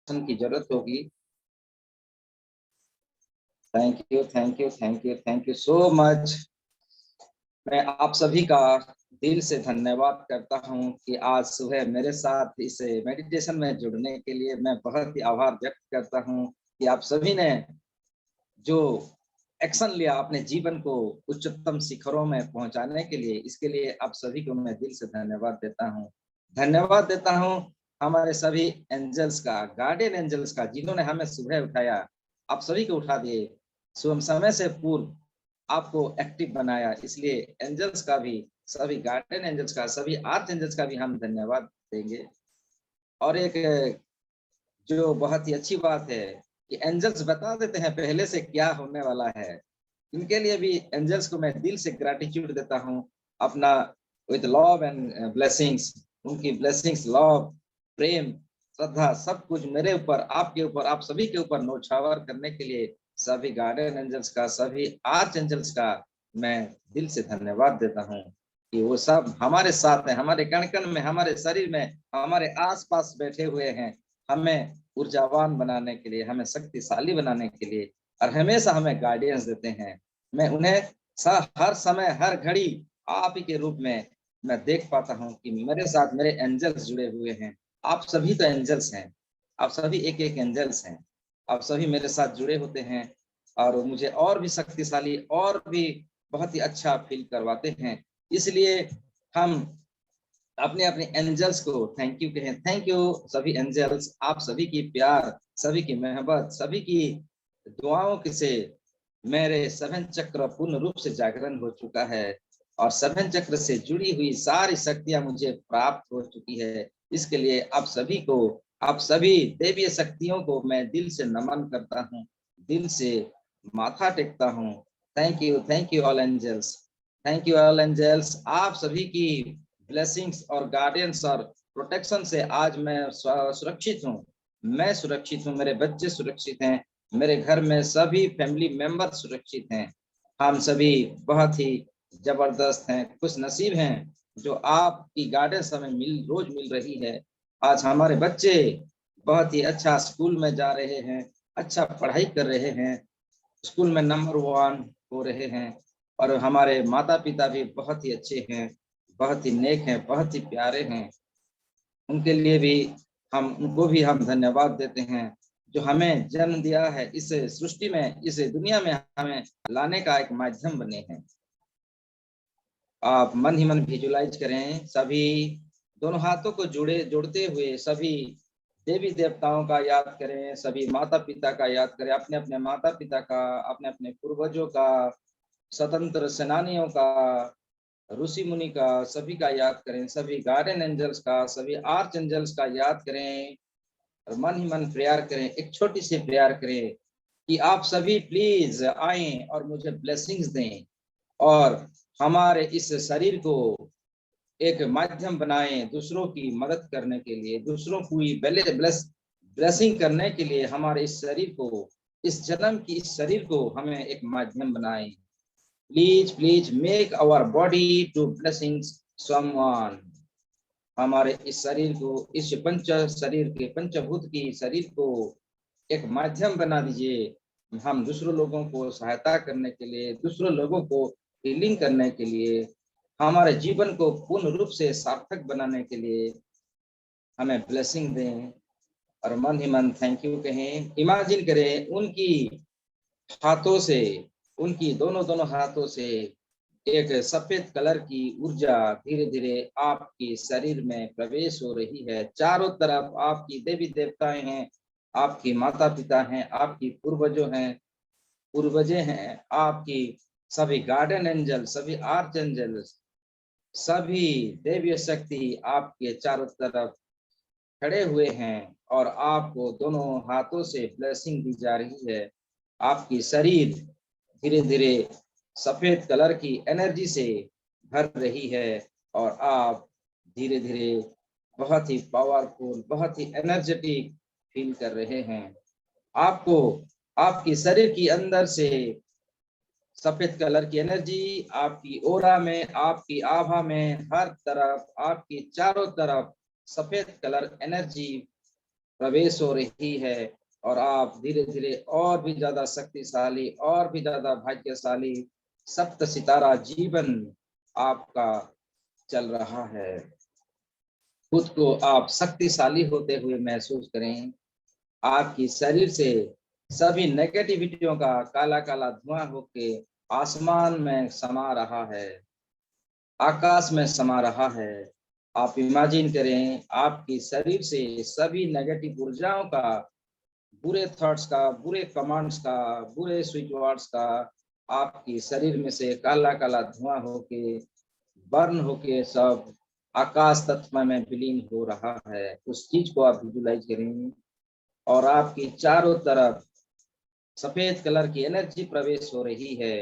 की जरूरत होगी। Thank you, thank you, thank you, thank you so much. मैं आप सभी का दिल से धन्यवाद करता हूं कि आज सुबह मेरे साथ इस मेडिटेशन में जुड़ने के लिए मैं बहुत ही आभार व्यक्त करता हूं कि आप सभी ने जो एक्शन लिया अपने जीवन को उच्चतम शिखरों में पहुंचाने के लिए, इसके लिए आप सभी को मैं दिल से धन्यवाद देता हूं। धन्यवाद देता हूं हमारे सभी एंजल्स का, गार्डियन एंजल्स का, जिन्होंने हमें सुबह उठाया, आप सभी को उठा दिए, सुबह समय से पूर्व आपको एक्टिव बनाया। इसलिए एंजल्स का भी, सभी गार्डियन एंजल्स का, सभी आर्च एंजल्स का भी हम धन्यवाद देंगे। और एक जो बहुत ही अच्छी बात है कि एंजल्स बता देते हैं पहले से क्या होने वाला है। इनके लिए भी एंजल्स को मैं दिल से ग्रेटिट्यूड देता हूँ अपना, विद लव एंड ब्लेसिंग्स। उनकी ब्लेसिंग्स, लव, प्रेम, श्रद्धा, सब कुछ मेरे ऊपर, आपके ऊपर, आप सभी के ऊपर नौछावर करने के लिए सभी गार्डियन एंजल्स का, सभी आर्च एंजल्स का मैं दिल से धन्यवाद देता हूँ कि वो सब हमारे साथ हैं, हमारे कण कण में, हमारे शरीर में, हमारे आसपास बैठे हुए हैं, हमें ऊर्जावान बनाने के लिए, हमें शक्तिशाली बनाने के लिए, और हमेशा हमें गाइडेंस देते हैं। मैं उन्हें हर समय, हर घड़ी आप ही के रूप में मैं देख पाता हूँ कि मेरे साथ मेरे एंजल्स जुड़े हुए हैं। आप सभी तो एंजल्स हैं, आप सभी एक एक एंजल्स हैं, आप सभी मेरे साथ जुड़े होते हैं और मुझे और भी शक्तिशाली और भी बहुत ही अच्छा फील करवाते हैं। इसलिए हम अपने अपने एंजल्स को थैंक यू कहें। थैंक यू सभी एंजल्स, आप सभी की प्यार, सभी की मोहब्बत, सभी की दुआओं के से मेरे सेवन चक्र पूर्ण रूप से जागरण हो चुका है और सेवन चक्र से जुड़ी हुई सारी शक्तियां मुझे प्राप्त हो चुकी है। इसके लिए आप सभी को, आप सभी देवीय शक्तियों को मैं दिल से नमन करता हूँ, दिल से माथा टेकता हूँ। Thank you all angels, thank you all angels. आप सभी की ब्लेसिंग्स और गार्डियंस और प्रोटेक्शन से आज मैं सुरक्षित हूँ, मैं सुरक्षित हूँ, मेरे बच्चे सुरक्षित हैं, मेरे घर में सभी फैमिली मेंबर सुरक्षित हैं। हम सभी बहुत ही जबरदस्त हैं, खुश नसीब हैं जो आपकी गाइडेंस हमें रोज मिल रही है। आज हमारे बच्चे बहुत ही अच्छा स्कूल में जा रहे हैं, अच्छा पढ़ाई कर रहे हैं, स्कूल में नंबर 1 हो रहे हैं, और हमारे माता पिता भी बहुत ही अच्छे हैं, बहुत ही नेक हैं, बहुत ही प्यारे हैं। उनके लिए भी उनको भी हम धन्यवाद देते हैं जो हमें जन्म दिया है, इस सृष्टि में, इस दुनिया में हमें लाने का एक माध्यम बने हैं। आप मन ही मन विजुलाइज करें, सभी दोनों हाथों को जोड़ते हुए सभी देवी देवताओं का याद करें, सभी माता पिता का याद करें, अपने अपने माता पिता का, अपने अपने पूर्वजों का, स्वतंत्र सेनानियों का, ऋषि मुनि का, सभी का याद करें, सभी गार्डियन एंजल्स का, सभी आर्च एंजल्स का याद करें और मन ही मन प्रेयर करें। एक छोटी सी प्रेयर करें कि आप सभी प्लीज आए और मुझे ब्लेसिंग्स दें और हमारे इस शरीर को एक माध्यम बनाएं दूसरों की मदद करने के लिए, दूसरों की ब्लेसिंग करने के लिए। हमारे इस शरीर को, इस जन्म की इस शरीर को हमें एक माध्यम बनाएं। Please please make our body to blessings someone. हमारे इस शरीर को, इस पंच शरीर के, पंचभूत की शरीर को एक माध्यम बना दीजिए। हम दूसरों लोगों को सहायता करने के लिए, दूसरों लोगों को हीलिंग करने के लिए, हमारे जीवन को पूर्ण रूप से सार्थक बनाने के लिए हमें ब्लेसिंग दें और मन ही मन थैंक यू कहें। इमेजिन करें उनकी हाथों से, उनकी दोनों दोनों हाथों से एक सफेद कलर की ऊर्जा धीरे धीरे आपके शरीर में प्रवेश हो रही है। चारों तरफ आपकी देवी देवताएं हैं, आपकी माता पिता हैं, आपकी पूर्वजे हैं, आपकी सभी गार्डन एंजल, सभी आर्च एंजल, सभी देवी शक्ति आपके चारों तरफ खड़े हुए हैं और आपको दोनों हाथों से ब्लेसिंग दी जा रही है। आपकी शरीर धीरे धीरे सफेद कलर की एनर्जी से भर रही है और आप धीरे धीरे बहुत ही पावरफुल, बहुत ही एनर्जेटिक फील कर रहे हैं। आपको आपकी शरीर की अंदर से सफेद कलर की एनर्जी आपकी ओरा में, आपकी आभा में, हर तरफ, आपकी चारों तरफ सफेद कलर एनर्जी प्रवेश हो रही है और आप धीरे धीरे और भी ज्यादा शक्तिशाली और भी ज्यादा भाग्यशाली सप्त सितारा जीवन आपका चल रहा है। खुद को आप शक्तिशाली होते हुए महसूस करें। आपकी शरीर से सभी नेगेटिविटियों का काला काला धुआं होके आसमान में समा रहा है, आकाश में समा रहा है। आप इमेजिन करें आपकी शरीर से सभी नेगेटिव ऊर्जाओं का, बुरे थॉट्स का, बुरे कमांड्स का, बुरे स्विच वर्ड्स का आपकी शरीर में से काला काला धुआं होके बर्न होके सब आकाश तत्व में विलीन हो रहा है। उस चीज को आप विजुलाइज करें और आपकी चारों तरफ सफेद कलर की एनर्जी प्रवेश हो रही है।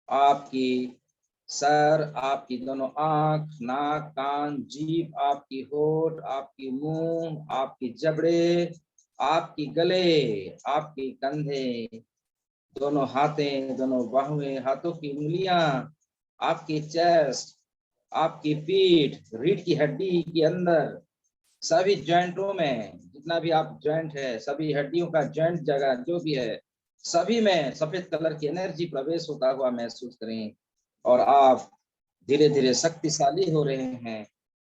आपकी सर, आपकी दोनों आंख, नाक, कान, जीभ, आपकी होठ, आपकी मुंह, आपकी जबड़े, आपकी गले, आपके कंधे, दोनों हाथें, दोनों बाहुएं, हाथों की उंगलियां, आपकी चेस्ट, आपकी पीठ, रीढ़ की हड्डी के अंदर सभी जॉइंटों में, जितना भी आप जॉइंट है, सभी हड्डियों का जॉइंट जगह जो भी है, सभी में सफेद कलर की एनर्जी प्रवेश होता हुआ महसूस करें और आप धीरे धीरे शक्तिशाली हो रहे हैं,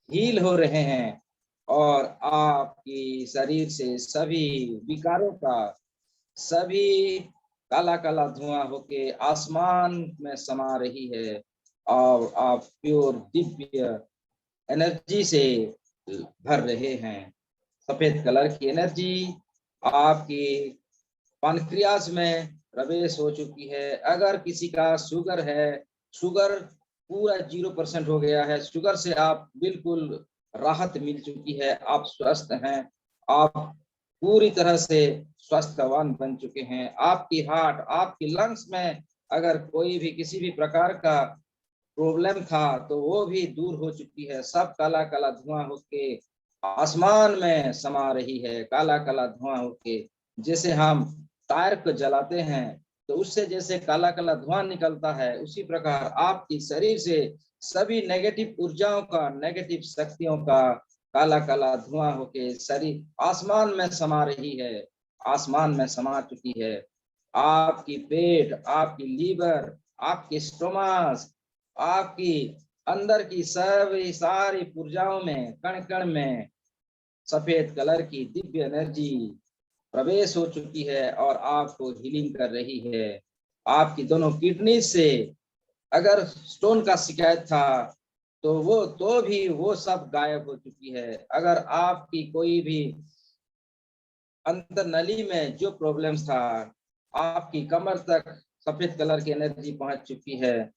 हील हो रहे हैं और आपकी शरीर से सभी विकारों का, सभी काला काला धुआं होके आसमान में समा रही है और आप प्योर दिव्य एनर्जी से भर रहे हैं। सफेद कलर की एनर्जी आपकी पानक्रियाज में प्रवेश हो चुकी है। अगर किसी का शुगर है, शुगर पूरा 0% हो गया है, शुगर से आप बिल्कुल राहत मिल चुकी है, आप स्वस्थ हैं, आप पूरी तरह से स्वस्थवान बन चुके हैं। आपकी हार्ट, आपकी लंग्स में अगर कोई भी किसी भी प्रकार का प्रॉब्लम था तो वो भी दूर हो चुकी है। सब काला काला धुआं होके आसमान में समा रही है, काला काला धुआं होके। जैसे हम टायर को जलाते हैं तो उससे जैसे काला काला धुआं निकलता है, उसी प्रकार आपकी शरीर से सभी नेगेटिव ऊर्जाओं का, नेगेटिव शक्तियों का काला काला धुआं होके शरीर आसमान में समा रही है, आसमान में समा चुकी है। आपकी पेट, आपकी लीवर, आपकी स्टोमास, आपकी अंदर की सभी सारी ऊर्जाओं में, कण कण में सफेद कलर की दिव्य एनर्जी प्रवेश हो चुकी है और आपको हीलिंग कर रही है। आपकी दोनों किडनी से अगर स्टोन का शिकायत था तो भी वो सब गायब हो चुकी है। अगर आपकी कोई भी अंतर नली में जो प्रॉब्लम्स था, आपकी कमर तक सफेद कलर की एनर्जी पहुंच चुकी है।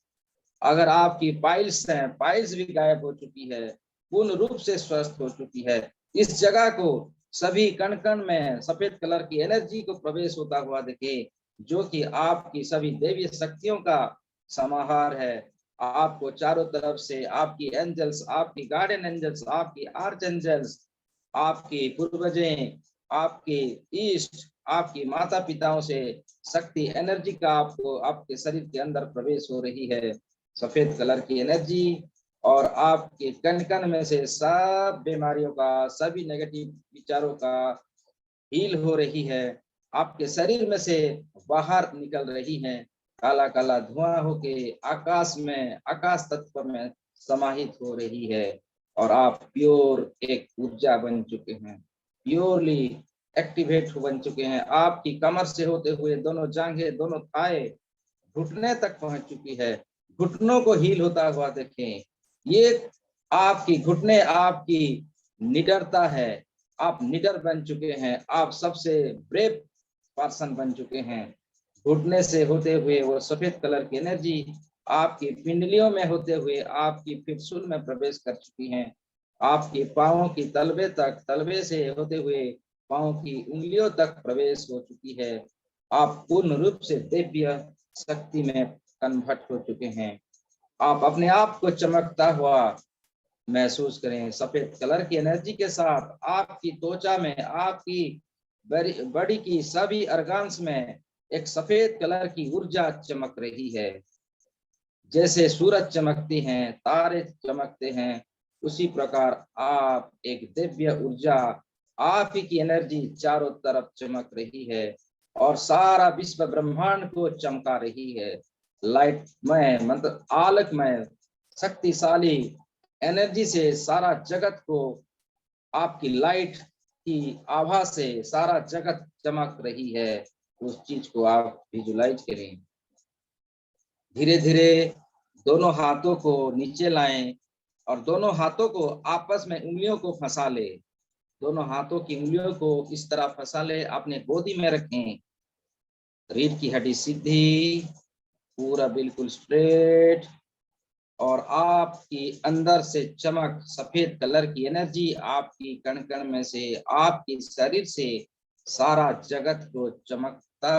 अगर आपकी पाइल्स हैं, पाइल्स भी गायब हो चुकी है, पूर्ण रूप से स्वस्थ हो चुकी है। इस जगह को सभी कण कण में सफेद कलर की एनर्जी को प्रवेश होता हुआ देखे, जो कि आपकी सभी दैवीय शक्तियों का समाहार है। आपको चारों तरफ से आपकी एंजल्स, आपकी गार्डियन एंजल्स, आपकी आर्च एंजल्स, आपके पूर्वजें, आपके ईस्ट, आपकी माता पिताओं से शक्ति एनर्जी का आपको आपके शरीर के अंदर प्रवेश हो रही है, सफेद कलर की एनर्जी। और आपके कण कण में से सब बीमारियों का, सभी नेगेटिव विचारों का हील हो रही है, आपके शरीर में से बाहर निकल रही है, काला काला धुआं होके आकाश में, आकाश तत्व में समाहित हो रही है और आप प्योर एक ऊर्जा बन चुके हैं, प्योरली एक्टिवेट बन चुके हैं। आपकी कमर से होते हुए दोनों जांघें, दोनों थाए, घुटने तक पहुंच चुकी है। घुटनों को हील होता हुआ देखें। ये आपकी घुटने आपकी निडरता है, आप निडर बन चुके हैं, आप सबसे ब्रेव पर्सन बन चुके हैं। घुटने से होते हुए वो सफेद कलर की एनर्जी आपकी पिंडलियों में होते हुए आपकी फिफ्सूल में प्रवेश कर चुकी हैं। आपके पाँवों की तलवे तक, तलवे से होते हुए पाँव की उंगलियों तक प्रवेश हो चुकी है। आप पूर्ण रूप से दिव्य शक्ति में कन्वर्ट हो चुके हैं। आप अपने आप को चमकता हुआ महसूस करें। सफेद कलर की एनर्जी के साथ आपकी त्वचा में, आपकी बॉडी की सभी अर्गान्स में एक सफेद कलर की ऊर्जा चमक रही है। जैसे सूरज चमकती हैं, तारे चमकते हैं, उसी प्रकार आप एक दिव्य ऊर्जा आप ही की एनर्जी चारों तरफ चमक रही है और सारा विश्व ब्रह्मांड को चमका रही है। लाइटमय मतलब आलोकमय शक्तिशाली एनर्जी से सारा जगत को आपकी लाइट की आभा से सारा जगत चमक रही है। उस चीज को आप विजुलाइज करें। धीरे धीरे दोनों हाथों को नीचे लाएं और दोनों हाथों को आपस में उंगलियों को फंसा ले। दोनों हाथों की उंगलियों को इस तरह फंसा ले, अपने गोदी में रखें। रीढ़ की हड्डी सीधी, पूरा बिल्कुल स्ट्रेट, और आपकी अंदर से चमक, सफेद कलर की एनर्जी आपकी कण कण में से, आपकी शरीर से सारा जगत को चमकता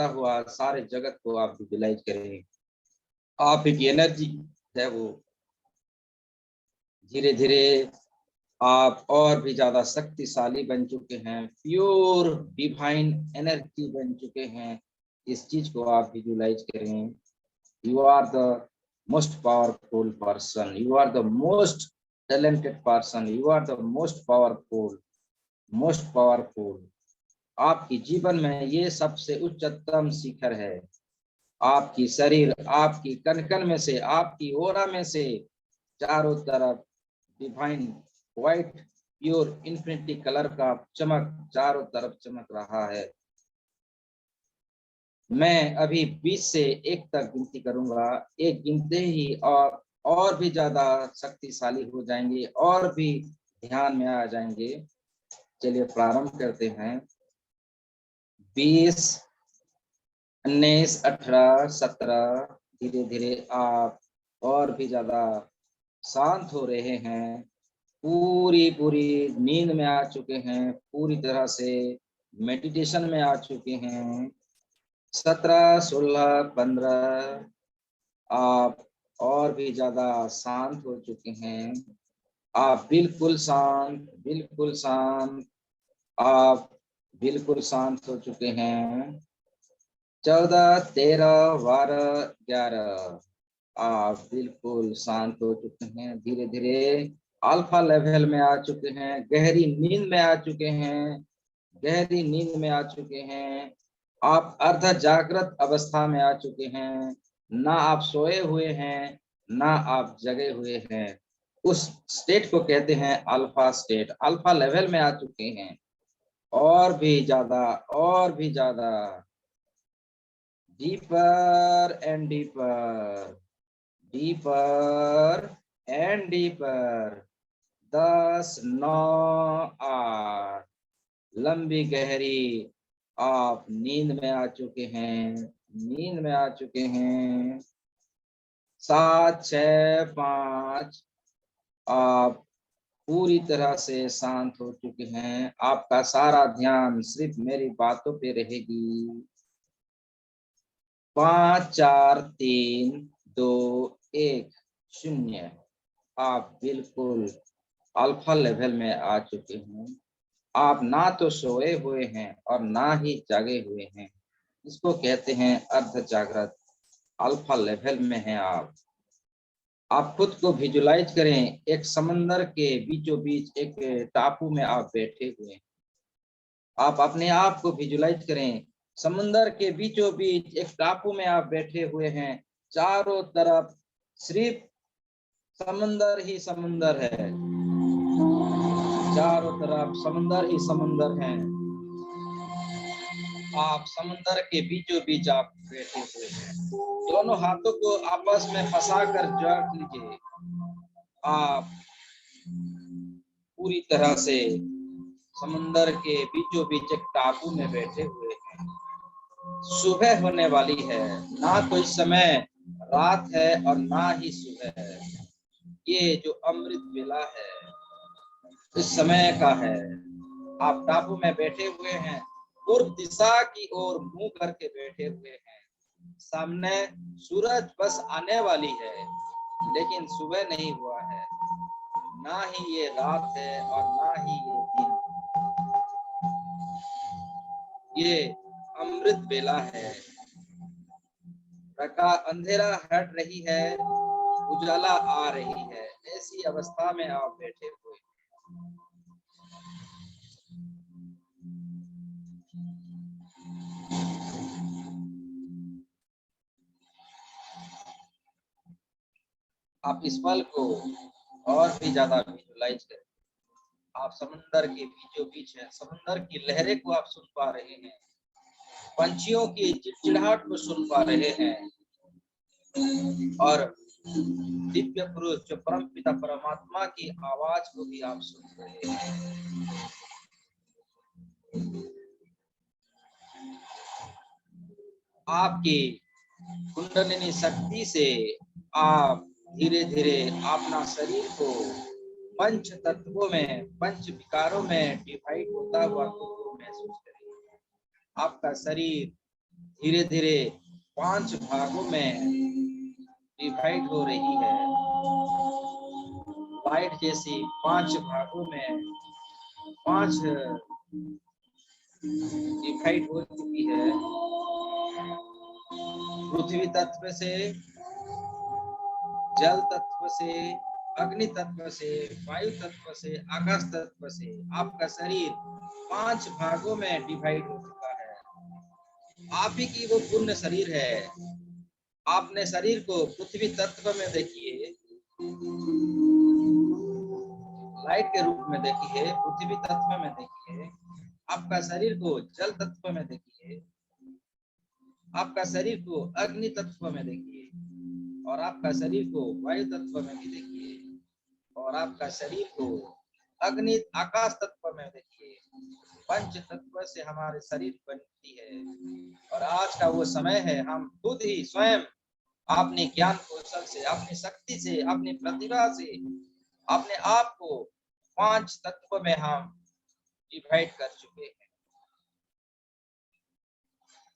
हुआ सारे जगत को आप विजुलाइज करें। आप की एनर्जी है वो। धीरे धीरे आप और भी ज्यादा शक्तिशाली बन चुके हैं, प्योर डिवाइन एनर्जी बन चुके हैं। इस चीज को आप विजुलाइज करें। You are the most powerful person. You are the most talented person. You are the most powerful. आपकी जीवन में ये सबसे उच्चतम शिखर है। आपकी शरीर, आपकी कण-कण में से, आपकी ओरा में से चारों तरफ divine white pure infinity colour का चमक चारों तरफ चमक रहा है। मैं अभी 20 से 1 तक गिनती करूंगा। एक गिनते ही और भी ज्यादा शक्तिशाली हो जाएंगे और भी ध्यान में आ जाएंगे। चलिए प्रारंभ करते हैं। 20, 19, 18, 17। धीरे धीरे आप और भी ज्यादा शांत हो रहे हैं, पूरी नींद में आ चुके हैं, पूरी तरह से मेडिटेशन में आ चुके हैं। 17, 16, 15 आप और भी ज्यादा शांत हो चुके हैं। आप बिल्कुल शांत, आप बिल्कुल शांत हो चुके हैं। 14, 13, 12, 11 आप बिल्कुल शांत हो चुके हैं। धीरे धीरे अल्फा लेवल में आ चुके हैं, गहरी नींद में आ चुके हैं, आप अर्ध जागृत अवस्था में आ चुके हैं। ना आप सोए हुए हैं, ना आप जगे हुए हैं। उस स्टेट को कहते हैं अल्फा स्टेट। अल्फा लेवल में आ चुके हैं। और भी ज्यादा डीपर एंड डीपर। 10, 9, 8 लंबी गहरी आप नींद में आ चुके हैं, 7, 6, 5 आप पूरी तरह से शांत हो चुके हैं। आपका सारा ध्यान सिर्फ मेरी बातों पे रहेगी। 5, 4, 3, 2, 1, 0 आप बिल्कुल अल्फा लेवल में आ चुके हैं। आप ना तो सोए हुए हैं और ना ही जागे हुए हैं। इसको कहते हैं अर्ध जागृत। अल्फा लेवल में हैं आप खुद को विजुलाइज करें। एक समंदर के बीचों बीच एक टापू में आप बैठे हुए हैं। आप अपने आप को विजुलाइज करें। समंदर के बीचों बीच एक टापू में आप बैठे हुए हैं। चारों तरफ सिर्फ समंदर ही समंदर है, चारों तरफ समंदर ही समंदर है। आप समंदर के बीचों बीच आप बैठे हुए हैं। दोनों हाथों को आपस में फंसा कर जोड़ लीजिए। आप पूरी तरह से समंदर के बीचों बीच एक टापू में बैठे हुए हैं। सुबह होने वाली है, ना कोई समय रात है और ना ही सुबह है। ये जो अमृत वेला है इस समय का है। आप टापू में बैठे हुए हैं, पूर्व दिशा की ओर मुंह करके बैठे हुए हैं। सामने सूरज बस आने वाली है, लेकिन सुबह नहीं हुआ है, ना ही ये रात है और ना ही ये दिन। ये अमृत बेला है। अंधेरा हट रही है, उजाला आ रही है। ऐसी अवस्था में आप बैठे हुए। आप इस पल को और भी ज्यादा विजुलाइज करें। आप समुंदर के बीचों बीच हैं, समुंदर की लहरें को आप सुन पा रहे हैं, पंछियों की चिड़चिड़ाहट को सुन पा रहे हैं, और दिव्य पुरुष जो परम पिता परमात्मा की आवाज को भी आप सुन रहे हैं। आपकी कुंडलिनी शक्ति से आप धीरे धीरे अपना शरीर को पंच तत्वों में, पंच विकारों में डिवाइड होता हुआ महसूस करें। आपका शरीर धीरे धीरे 5 भागों में डिवाइड हो रही है। लाइट जैसी 5 भागों में 5 डिवाइड हो चुकी है। पृथ्वी तत्व से, जल तत्व से, अग्नि तत्व से, वायु तत्व से, आकाश तत्व से आपका शरीर 5 भागों में डिवाइड हो चुका है। आप ही की वो पूर्ण शरीर है। आपने शरीर को पृथ्वी तत्व में देखिए, लाइट के रूप में देखिए, पृथ्वी तत्व में देखिए, आपका शरीर को जल तत्व में देखिए, आपका शरीर को अग्नि तत्व में देखिए, और आपका शरीर को वायु तत्व में भी देखिए, और आपका शरीर को अग्नि आकाश तत्व में देखिए। पंच तत्व से हमारे शरीर बनती है, और आज का वो समय है हम खुद ही स्वयं अपने ज्ञान कौशल से, अपनी शक्ति से, अपनी प्रतिभा से अपने आप को 5 तत्व में हम डिवाइड कर चुके हैं।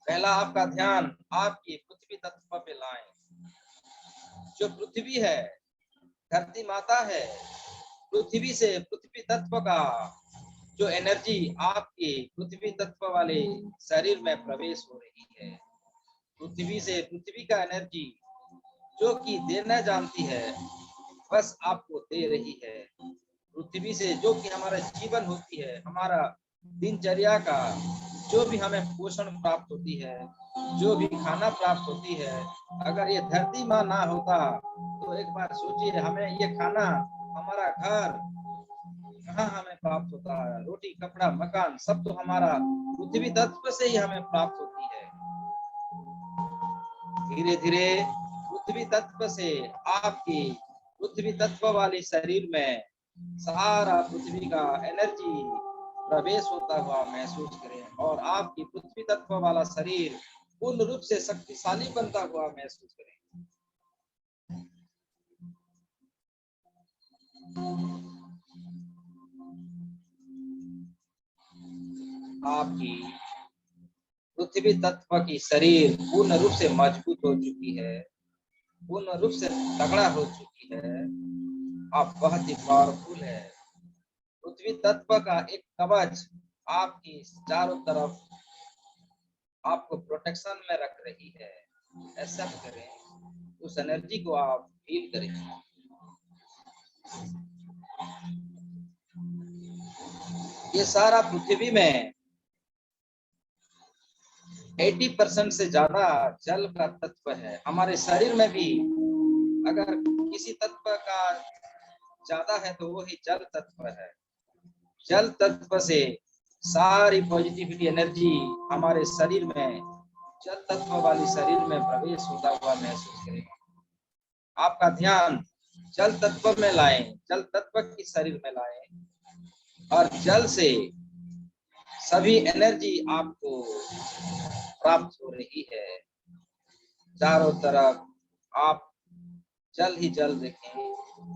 पहला आपका ध्यान आपकी पृथ्वी तत्व पे लाएं। जो पृथ्वी है, धरती माता है, पृथ्वी से पृथ्वी तत्व का जो एनर्जी आपके पृथ्वी तत्व वाले शरीर में प्रवेश हो रही है, पृथ्वी से पृथ्वी का एनर्जी जो कि देना जानती है बस आपको दे रही है। पृथ्वी से जो कि हमारा जीवन होती है, हमारा दिनचर्या का जो भी हमें पोषण प्राप्त होती है, जो भी खाना प्राप्त होती है, अगर ये धरती माँ ना होता तो एक बार सोचिए, हमें ये खाना, हमारा घर कहाँ हमें प्राप्त होता है? रोटी, कपड़ा, मकान सब तो हमारा पृथ्वी तत्व से ही हमें प्राप्त होती है। धीरे धीरे पृथ्वी तत्व से आपकी पृथ्वी तत्व वाले शरीर में सारा पृथ्वी का एनर्जी प्रवेश होता हुआ महसूस करें, और आपकी पृथ्वी तत्व वाला शरीर पूर्ण रूप से शक्तिशाली बनता हुआ महसूस करें। आपकी पृथ्वी तत्व की शरीर पूर्ण रूप से मजबूत हो चुकी है, पूर्ण रूप से तगड़ा हो चुकी है। आप बहुत ही पावरफुल है। पृथ्वी तत्व का एक कवच आपकी चारों तरफ आपको प्रोटेक्शन में रख रही है। ऐसा करें, उस एनर्जी को आप फील करें। ये सारा पृथ्वी में 80% से ज्यादा जल का तत्व है। हमारे शरीर में भी अगर किसी तत्व का ज्यादा है तो वो ही जल तत्व है। जल तत्व से सारी पॉजिटिविटी एनर्जी हमारे शरीर में, जल तत्व वाली शरीर में प्रवेश होता हुआ महसूस करेगा। आपका ध्यान जल तत्व में लाएं, जल तत्व की शरीर में लाएं, और जल से सभी एनर्जी आपको प्राप्त हो रही है। चारों तरफ आप जल ही जल देखें,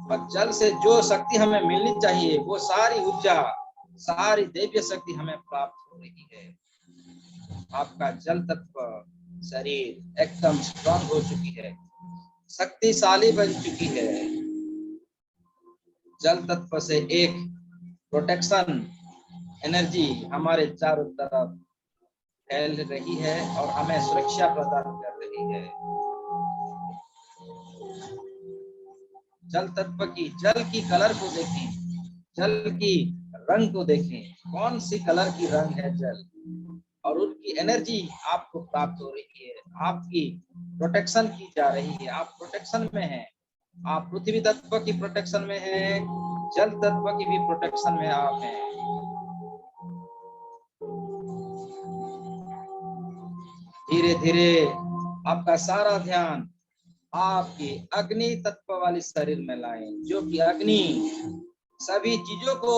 और जल से जो शक्ति हमें मिलनी चाहिए वो सारी ऊर्जा, सारी दैवीय शक्ति हमें प्राप्त हो रही है। आपका जल तत्व शरीर एकदम स्ट्रांग हो चुकी है, शक्तिशाली बन चुकी है। जल तत्व से एक प्रोटेक्शन एनर्जी हमारे चारों तरफ फैल रही है और हमें सुरक्षा प्रदान कर रही है। जल तत्व की, जल की कलर को देखें, जल की रंग को देखें, कौन सी कलर की रंग है जल, और उनकी एनर्जी आपको प्राप्त हो रही है। आपकी प्रोटेक्शन की जा रही है, आप प्रोटेक्शन में हैं। आप पृथ्वी तत्व की प्रोटेक्शन में हैं, जल तत्व की भी प्रोटेक्शन में आप हैं। धीरे धीरे आपका सारा ध्यान आपकी अग्नि तत्व वाली शरीर में लाएं, जो कि अग्नि सभी चीजों को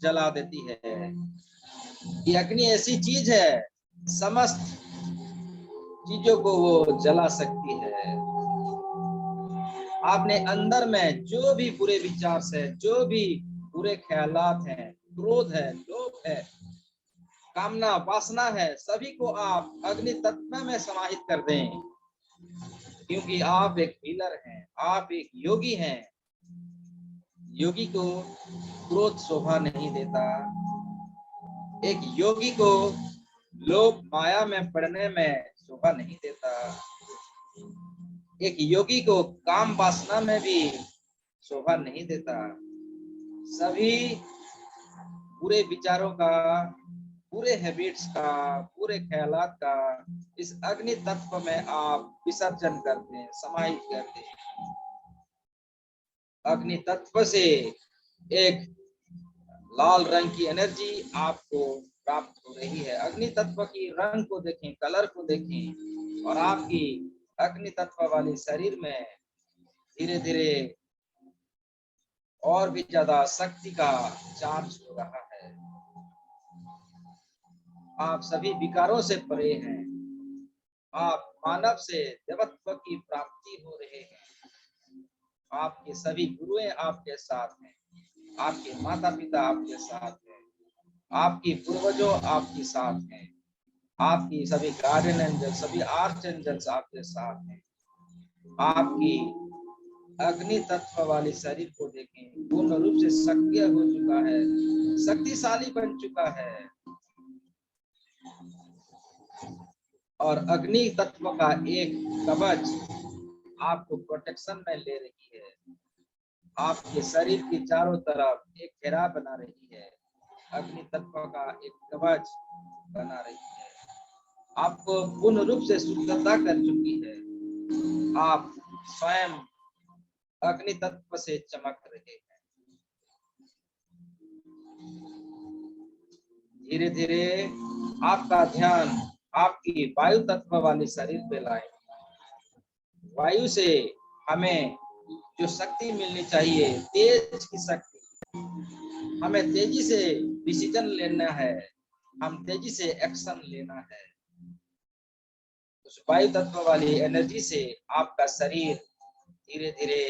जला देती है। ये अग्नि ऐसी चीज है, समस्त चीजों को वो जला सकती है। आपने अंदर में जो भी बुरे विचार है, जो भी बुरे ख्यालात हैं, क्रोध है, लोभ है, कामना, वासना है, सभी को आप अग्नि तत्व में समाहित कर दें, क्योंकि आप एक हीलर हैं, आप एक योगी हैं। योगी को क्रोध शोभा नहीं देता। एक योगी को लोभ माया में पड़ने में शोभा नहीं देता। एक योगी को काम वासना में भी शोभा नहीं देता। सभी बुरे विचारों का, बुरे हैबिट्स का, बुरे ख्यालात का इस अग्नि तत्व में आप विसर्जन करते हैं, समाहित करते हैं। अग्नि तत्व से एक लाल रंग की एनर्जी आपको प्राप्त हो रही है। अग्नि तत्व की रंग को देखें, कलर को देखें, और आपकी अग्नि तत्व वाले शरीर में धीरे धीरे और भी ज्यादा शक्ति का चार्ज हो रहा है। आप सभी विकारों से परे हैं। आप मानव से देवत्व की प्राप्ति हो रहे हैं। आपके सभी गुरुएं आपके साथ हैं, आपके माता पिता आपके साथ हैं, आपकी पूर्वजों आपके साथ हैं, आपकी सभी गार्डियन एंजल, सभी आर्च एंजल्स आपके साथ हैं। आपकी अग्नि तत्व वाले शरीर को देखें, पूर्ण रूप से सक्रिय हो चुका है, शक्तिशाली बन चुका है, और अग्नि तत्व का एक कवच आपको प्रोटेक्शन में ले रही है। आपके शरीर के चारों तरफ एक घेरा बना रही है, अग्नि तत्व का एक कवच बना रही है। आपको पूर्ण रूप से शुद्धता कर चुकी है। आप स्वयं अग्नि तत्व से चमक रहे हैं। धीरे धीरे आपका ध्यान आपकी वायु तत्व वाली शरीर पे लाएं। वायु से हमें जो शक्ति मिलनी चाहिए, तेज की शक्ति, हमें तेजी से डिसीजन लेना है, हम तेजी से एक्शन लेना है। उस वायु तत्व वाली एनर्जी से आपका शरीर धीरे धीरे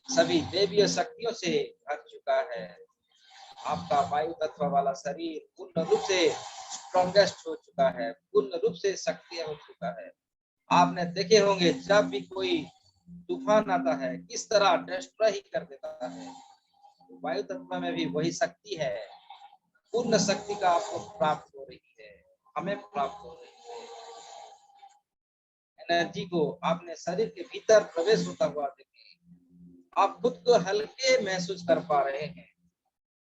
सभी देवीय शक्तियों से भर चुका है। आपका वायु तत्व वाला शरीर पूर्ण रूप से स्ट्रॉन्गेस्ट हो चुका है, पूर्ण रूप से सक्रिय हो चुका है। आपने देखे होंगे जब भी कोई तूफान आता है किस तरह डिस्ट्रॉय ही कर देता है, वायु तत्व में भी वही शक्ति है। पूर्ण शक्ति का आपको प्राप्त हो रही है, हमें प्राप्त हो रही है। एनर्जी को आपने शरीर के भीतर प्रवेश होता हुआ देखे, आप खुद को हल्के महसूस कर पा रहे हैं।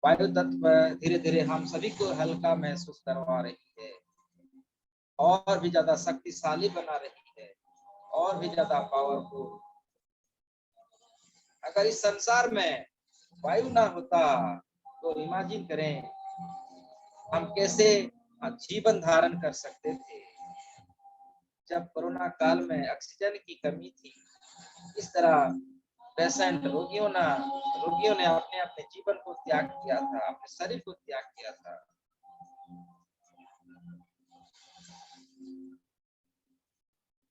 वायु तत्व धीरे धीरे हम सभी को हल्का महसूस करवा रही है, और भी ज्यादा शक्तिशाली बना रही है, और भी ज्यादा पावरफुल। अगर इस संसार में वायु ना होता तो इमेजिन करें हम कैसे जीवन धारण कर सकते थे। जब कोरोना काल में ऑक्सीजन की कमी थी, इस तरह पेशेंट रोगियों ने अपने अपने जीवन को त्याग किया था, अपने शरीर को त्याग किया था।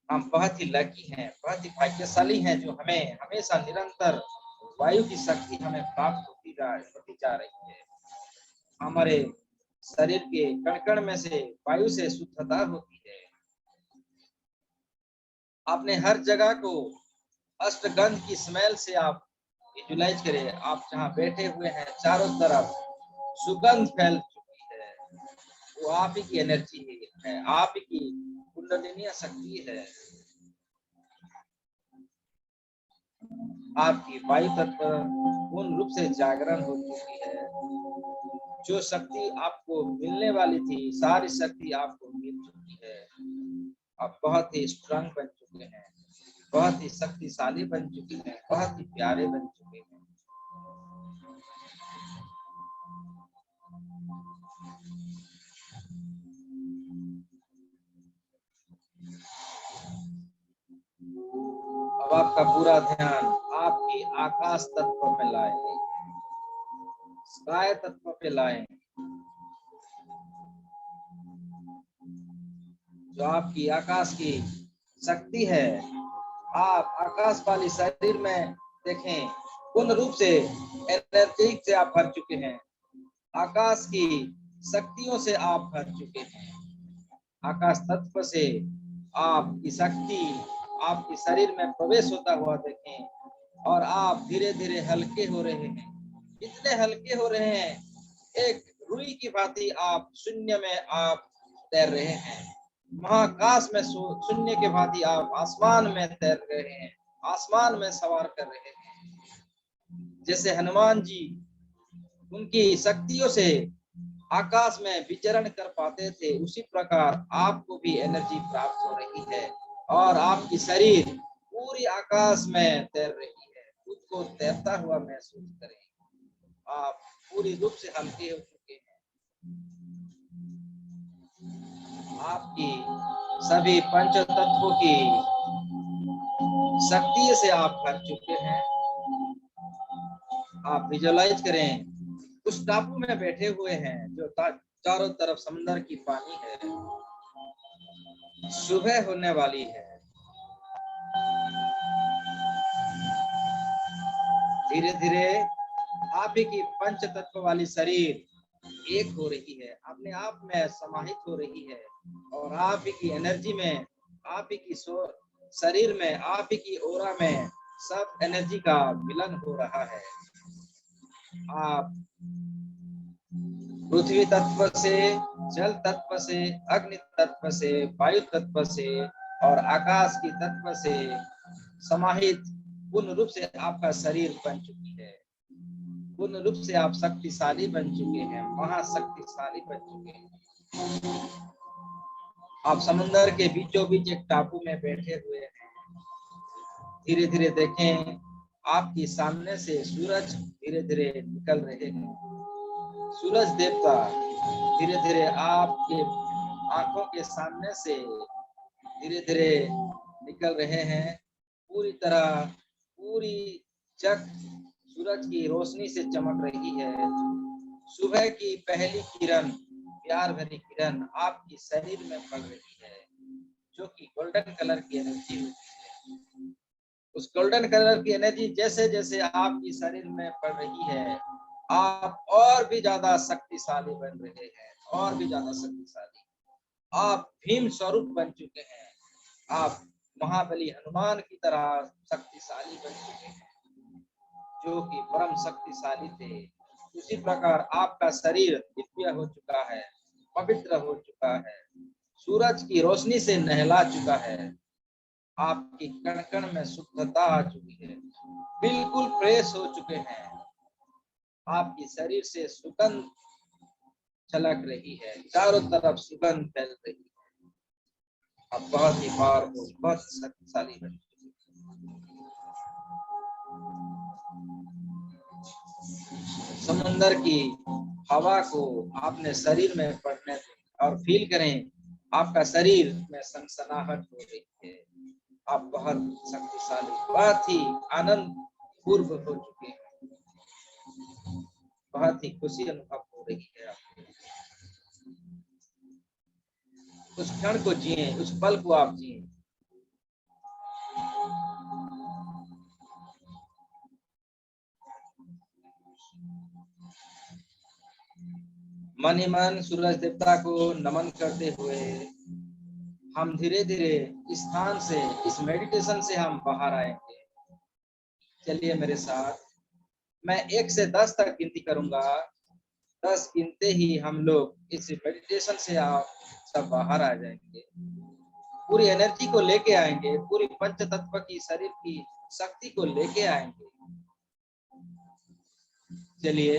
हम बहुत ही लकी हैं, बहुत ही भाग्यशाली हैं, जो हमें हमेशा निरंतर वायु की शक्ति हमें प्राप्त होती जा रही है। हमारे शरीर के कण कण में से वायु से शुद्धता होती है। आपने हर जगह को अष्टगंध की स्मेल से आप विजुलाइज करें। आप जहाँ बैठे हुए हैं चारों तरफ सुगंध फैल चुकी है, वो आप ही की एनर्जी है, आप ही की कुंडलिनी शक्ति है। आपकी वायु तत्व पूर्ण रूप से जागरण हो चुकी है। जो शक्ति आपको मिलने वाली थी, सारी शक्ति आपको मिल चुकी है। आप बहुत ही स्ट्रांग बन चुके हैं। बहुत ही शक्तिशाली बन चुके हैं, बहुत ही प्यारे बन चुके हैं। अब आपका पूरा ध्यान आपकी आकाश तत्व में लाएं, स्काय तत्व पे लाएं, जो आपकी आकाश की शक्ति है। आप आकाश वाली शरीर में देखें, पूर्ण रूप से एनर्जी से आप भर चुके हैं, आकाश की शक्तियों से आप भर चुके हैं। आकाश तत्व से आपकी शक्ति आपके शरीर में प्रवेश होता हुआ देखें, और आप धीरे धीरे हल्के हो रहे हैं। इतने हल्के हो रहे हैं, एक रुई की भांति आप शून्य में आप तैर रहे हैं। महाकाश में शून्य के भांति आप आसमान में तैर रहे हैं, आसमान में सवार कर रहे हैं। जैसे हनुमान जी उनकी शक्तियों से आकाश में विचरण कर पाते थे, उसी प्रकार आपको भी एनर्जी प्राप्त हो रही है, और आपकी शरीर पूरी आकाश में तैर रही है। खुद को तैरता हुआ महसूस करें। आप पूरी रूप से हल्के हो चुके हैं। आपकी सभी पंच तत्वों की शक्ति से आप भर चुके हैं। आप विजुअलाइज करें, उस टापू में बैठे हुए हैं जो चारों तरफ समंदर की पानी है। सुबह होने वाली है। धीरे धीरे आप ही की पंच तत्व वाली शरीर एक हो रही है, अपने आप में समाहित हो रही है, और आप ही की एनर्जी में, आप ही की शरीर में, आप ही की ओरा में सब एनर्जी का मिलन हो रहा है। आप पृथ्वी तत्व से, जल तत्व से, अग्नि तत्व से, वायु तत्व से और आकाश की तत्व से समाहित पूर्ण रूप से आपका शरीर बन चुकी है। पूर्ण रूप से आप शक्तिशाली बन चुके हैं, महाशक्तिशाली बन चुके हैं। आप समुद्र के बीचों बीच एक टापू में बैठे हुए हैं। धीरे धीरे देखें, आपके सामने से सूरज धीरे धीरे निकल रहे हैं। सूरज देवता धीरे धीरे आपके आंखों के सामने से धीरे धीरे निकल रहे हैं। पूरी तरह पूरी जग सूरज की रोशनी से चमक रही है। सुबह की पहली किरण, प्यार भरी किरण आपकी शरीर में पड़ रही है, जो कि गोल्डन कलर की एनर्जी होती है। उस गोल्डन कलर की एनर्जी जैसे जैसे आपकी शरीर में पड़ रही है, आप और भी ज्यादा शक्तिशाली बन रहे हैं, और भी ज्यादा शक्तिशाली। आप भीम स्वरूप बन चुके हैं। आप महाबली हनुमान की तरह शक्तिशाली बन चुके हैं, जो कि परम शक्तिशाली थे। उसी प्रकार आपका शरीर दिव्य हो चुका है, पवित्र हो चुका है, सूरज की रोशनी से नहला चुका है। आपकी कण कण में शुद्धता आ चुकी है, बिल्कुल फ्रेश हो चुके हैं। आपकी शरीर से सुगंध छलक रही है, चारों तरफ सुगंध फैल रही है। आप बहुत ही पावरफुल, बहुत शक्तिशाली बन चुके हैं। समुंदर की हवा को अपने शरीर में पड़ने दें और फील करें, आपका शरीर में सनसनाहट हो रही है। आप बहुत शक्तिशाली, बहुत ही आनंद पूर्व हो चुके हैं। बहुत ही खुशी अनुभव हो रही है आपको। उस क्षण को जिए, उस पल को आप जिए। मन ही मन सूरज देवता को नमन करते हुए हम धीरे धीरे इस स्थान से, इस मेडिटेशन से हम बाहर आएंगे। चलिए मेरे साथ, मैं 1 से 10 तक गिनती करूंगा। 10 गिनते ही हम लोग इस मेडिटेशन से आप सब बाहर आ जाएंगे, पूरी एनर्जी को लेके आएंगे, पूरी पंच तत्व की शरीर की शक्ति को लेके आएंगे। चलिए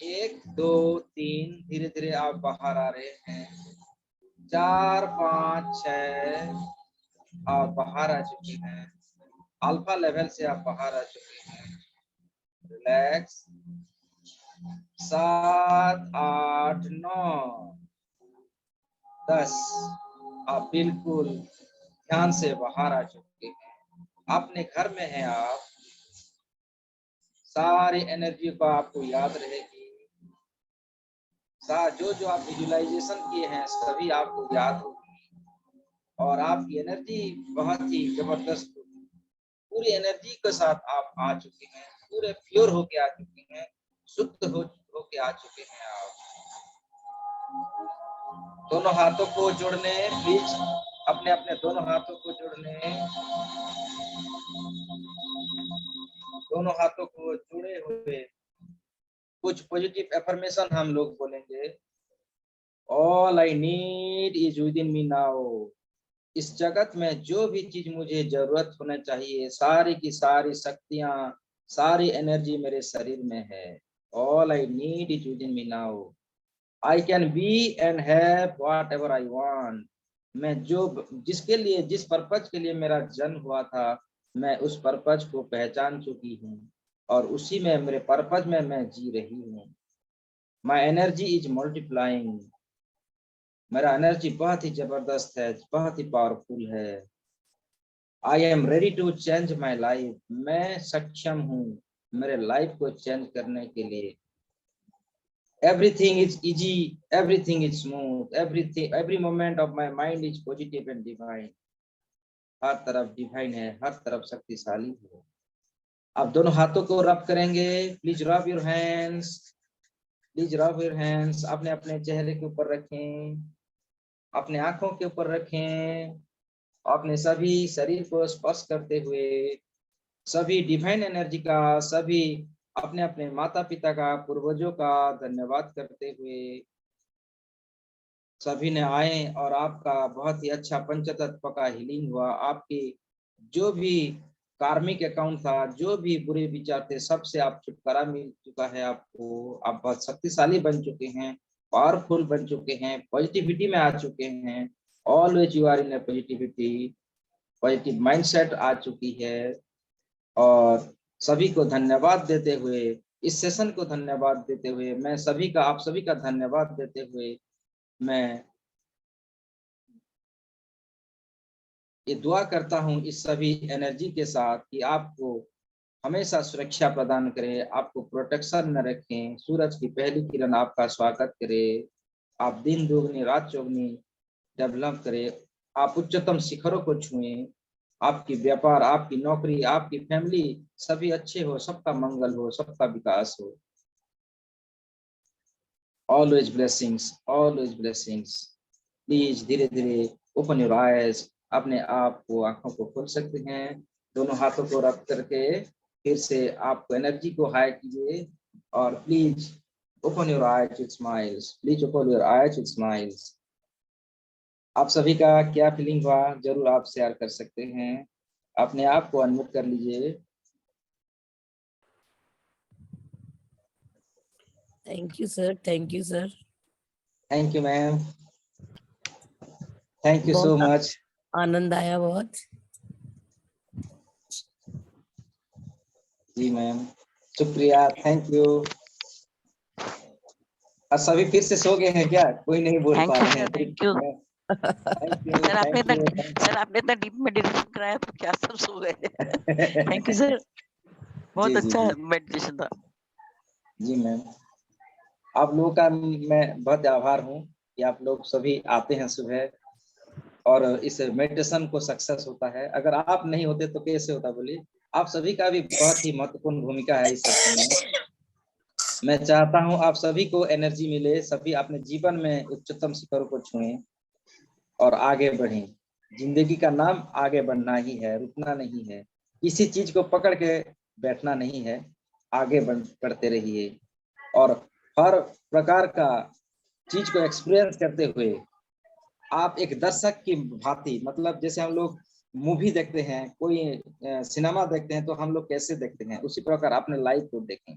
1 2 3 धीरे धीरे आप बाहर आ रहे हैं। 4 5 6 आप बाहर आ चुके हैं, अल्फा लेवल से आप बाहर आ चुके हैं। रिलैक्स। 7, 8, 9, 10 आप बिल्कुल ध्यान से बाहर आ चुके हैं, अपने घर में हैं आप। सारी एनर्जी को आपको याद रहेगी, जो जो आप विजुअलाइजेशन किए हैं सभी आपको याद होगी, और आपकी एनर्जी बहुत ही जबरदस्त होगी। पूरी एनर्जी के साथ आप आ चुके हैं, पूरे प्योर होके आ चुके हैं, शुद्ध होके आ चुके हैं आप। दोनों हाथों को जोड़ने, प्लीज अपने अपने दोनों हाथों को जोड़ने, दोनों हाथों को जुड़े हुए कुछ पॉजिटिव एफर्मेशन हम लोग बोलेंगे। All I need is with in me now. इस जगत में जो भी चीज मुझे जरूरत होना चाहिए, सारी की सारी शक्तियां, सारी एनर्जी मेरे शरीर में है। All I need is with in me now. I can be and have what ever I want. मैं जिसके लिए, जिस पर्पज के लिए मेरा जन्म हुआ था, मैं उस पर्पज को पहचान चुकी हूँ, और उसी में, मेरे पर्पज में मैं जी रही हूँ। My energy is multiplying. मेरा एनर्जी बहुत ही जबरदस्त है, बहुत ही पावरफुल है। I am ready to change my life. मैं सक्षम हूँ मेरे लाइफ को चेंज करने के लिए। Everything is easy, everything is smooth, every moment of my mind is positive and divine. हर तरफ डिवाइन है, हर तरफ शक्तिशाली है। आप दोनों हाथों को रब करेंगे। Please rub your hands, please rub your hands. अपने अपने चेहरे के ऊपर रखें, अपने आंखों के ऊपर रखें, अपने सभी शरीर को स्पर्श करते हुए सभी डिवाइन एनर्जी का, सभी अपने अपने माता पिता का, पूर्वजों का धन्यवाद करते हुए सभी ने आए, और आपका बहुत ही अच्छा पंचतत्व का हीलिंग हुआ। आपके जो भी कार्मिक अकाउंट था, जो भी बुरे विचार थे, सबसे आप छुटकारा मिल चुका है आपको। आप बहुत शक्तिशाली बन चुके हैं, पावरफुल बन चुके हैं, पॉजिटिविटी में आ चुके हैं। Always you are in positivity, positive mindset आ चुकी है। और सभी को धन्यवाद देते हुए, इस सेशन को धन्यवाद देते हुए, मैं सभी का, आप सभी का धन्यवाद देते हुए, मैं ये दुआ करता हूँ इस सभी एनर्जी के साथ कि आपको हमेशा सुरक्षा प्रदान करे, आपको प्रोटेक्शन में रखें, सूरज की पहली किरण आपका स्वागत करे, आप दिन दोगुनी रात चौगुनी डेवलप करे, आप उच्चतम शिखरों को छुएं, आपकी व्यापार, आपकी नौकरी, आपकी फैमिली सभी अच्छे हो, सबका मंगल हो, सबका विकास हो। Always blessings, always blessings. Please धीरे धीरे ओपन योर आईज। अपने आप को, आंखों को खोल सकते हैं, दोनों हाथों को रब करके फिर से आप एनर्जी को हाई कीजिए, और please open your eyes with smiles, please open your eyes with smiles. आप सभी का क्या फीलिंग हुआ, जरूर आप शेयर कर सकते हैं। अपने आप को अनम्यूट कर लीजिए। Thank you sir, thank you sir. Thank you ma'am, thank you सो बहुत मच। आनंद आया बहुत। जी मैम, शुक्रिया, थैंक यू। और सभी फिर से सो गए हैं क्या? कोई नहीं बोल पा रहे हैं। Thank you thank you, sir. Thank you. आपने इतना डीप मेडिटेशन कराया तो क्या सब सो गए? थैंक यू सर, बहुत जी, अच्छा जी, मेडिटेशन था। जी मैम, आप लोगों का मैं बहुत आभार हूँ कि आप लोग सभी आते हैं सुबह, और इस मेडिटेशन को सक्सेस होता है। अगर आप नहीं होते तो कैसे होता बोलिए? आप सभी का भी बहुत ही महत्वपूर्ण भूमिका है इस सेशन में। मैं चाहता हूं आप सभी को एनर्जी मिले, सभी अपने जीवन में उच्चतम शिखरों को छुएं और आगे बढ़ें। जिंदगी का नाम आगे बढ़ना ही है, रुकना नहीं है, किसी चीज को पकड़ के बैठना नहीं है, आगे बढ़ते रहिए, और हर प्रकार का चीज को एक्सपीरियंस करते हुए आप एक दर्शक की भांति, मतलब जैसे हम लोग मूवी देखते हैं, कोई सिनेमा देखते हैं, तो हम लोग कैसे देखते हैं, उसी प्रकार अपने लाइफ को देखें,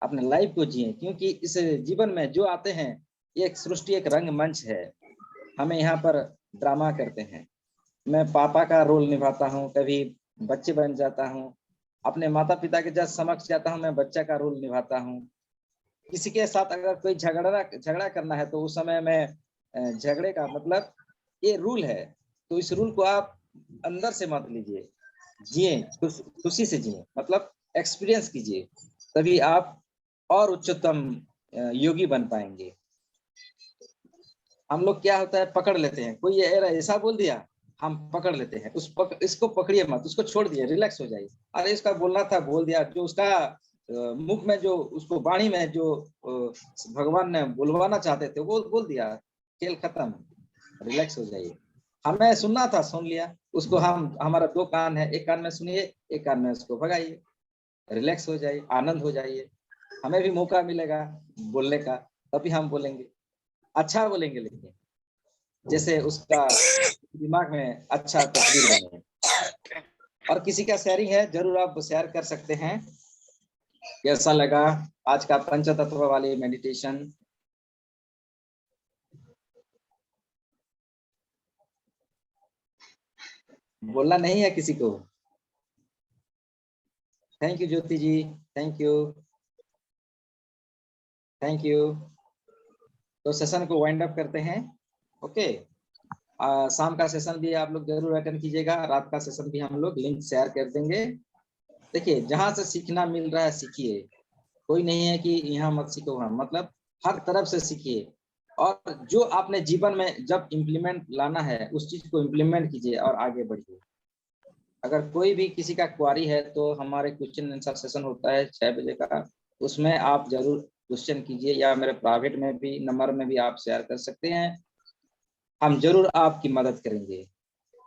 अपने लाइफ को जिए। क्योंकि इस जीवन में जो आते हैं, ये एक सृष्टि, एक रंगमंच है। हमें यहाँ पर ड्रामा करते हैं, मैं पापा का रोल निभाता हूँ, कभी बच्चे बन जाता हूँ, अपने माता पिता के जस्ट समक्ष जाता हूँ, मैं बच्चा का रोल निभाता हूँ। किसी के साथ अगर कोई झगड़ा करना है तो उस समय मैं झगड़े का मतलब ये रूल है, तो इस रूल को आप अंदर से मत लीजिए, जिए खुशी से जिए, मतलब एक्सपीरियंस कीजिए, तभी आप और उच्चतम योगी बन पाएंगे। हम लोग क्या होता है पकड़ लेते हैं, कोई ऐसा बोल दिया हम पकड़ लेते हैं, इसको पकड़िए मत, उसको छोड़ दिए, रिलैक्स हो जाइए। अरे इसका बोलना था बोल दिया, जो उसका मुख में जो उसको वाणी में जो भगवान ने बुलवाना चाहते थे वो बोल दिया, खेल खत्म, रिलैक्स हो जाइए। हमें सुनना था सुन लिया, उसको हम हमारा 2 कान है, एक कान में सुनिए, एक कान में उसको भगाइए, रिलैक्स हो जाइए, आनंद हो जाइए। हमें भी मौका मिलेगा बोलने का, तभी हम बोलेंगे, अच्छा बोलेंगे, लेकिन जैसे उसका दिमाग में अच्छा तस्वीर बने। और किसी का शेयरिंग है जरूर आप शेयर कर सकते हैं। कैसा लगा आज का पंचतत्व वाली मेडिटेशन? बोलना नहीं है किसी को? Thank you Jyoti ji, thank you, thank you. तो सेशन को वाइंड अप करते हैं। ओके, शाम का सेशन भी आप लोग जरूर अटेंड कीजिएगा, रात का सेशन भी हम लोग लिंक शेयर कर देंगे। देखिए, जहां से सीखना मिल रहा है सीखिए, कोई नहीं है कि यहाँ मत सीखो, वहां मतलब हर तरफ से सीखिए। और जो आपने जीवन में जब इम्प्लीमेंट लाना है उस चीज को इम्प्लीमेंट कीजिए और आगे बढ़िए। अगर कोई भी किसी का क्वारी है तो हमारे क्वेश्चन आंसर सेशन होता है 6 बजे का, उसमें आप जरूर क्वेश्चन कीजिए, या मेरे प्राइवेट में भी नंबर में भी आप शेयर कर सकते हैं। हम जरूर आपकी मदद करेंगे,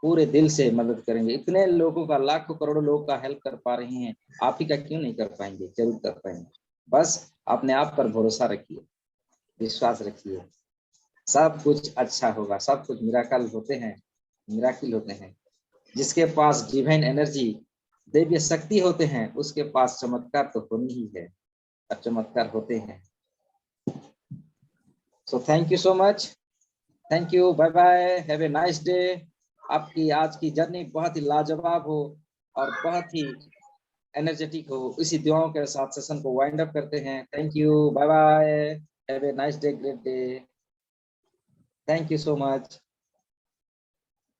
पूरे दिल से मदद करेंगे। इतने लोगों का, लाखों करोड़ों लोगों का हेल्प कर पा रहे हैं, आप ही का क्यों नहीं कर पाएंगे? जरूर कर पाएंगे। बस अपने आप पर भरोसा रखिए, विश्वास रखिए, सब कुछ अच्छा होगा। सब कुछ मिराकल होते हैं, मिराकिल होते हैं। जिसके पास डिवाइन एनर्जी, दैवीय शक्ति होते हैं, उसके पास चमत्कार तो होनी ही है, और चमत्कार होते हैं। So thank you so much, thank you, bye bye, have a nice day. आपकी आज की जर्नी बहुत ही लाजवाब हो और बहुत ही एनर्जेटिक हो। इसी दुआओं के साथ सेशन को वाइंड अप करते हैं। Thank you, bye bye, have a nice day, great day, thank you so much.